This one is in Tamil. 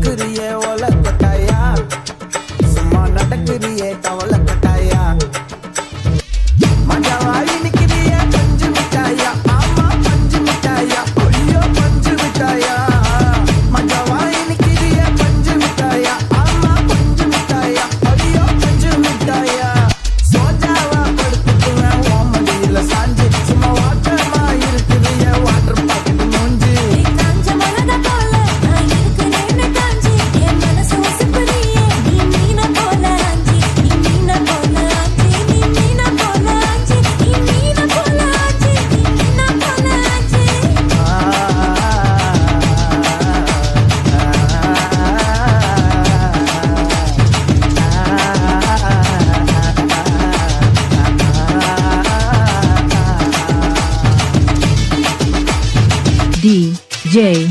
நடக்குறியே ஓல கொட்டாயா, சும்மா நடக்குறியே தவள கொட்டாயா. மஜாவாயி நிக்கிறியே பஞ்சு மிட்டாயா, ஆமா பஞ்சு மிட்டாயா, ஐயோ பஞ்சு மிட்டாயா. மஜாவாயி நிக்கிறியே பஞ்சு மிட்டாயா, ஆமா பஞ்சு மிட்டாயா, ஐயோ பஞ்சு மிட்டாயா. சோஜாவா படுத்துக்குவேன் ஓமடியில சாஞ்சு, சும்மா வாட்டமா இருக்குறியே வாட்டர் பாக்கெட் மூஞ்சி. காஞ்ச மலத போல நான் இருக்கிறேன்னு காஞ்சி, என் மனசு உசுப்புறியே நீ மீன போல ஆஞ்சி, நீ மீன போல ஆஞ்சி, நீ மீன போல ஆஞ்சி, நீ மீன போல ஆஞ்சி, நீ மீன போல ஆஞ்சி. DJ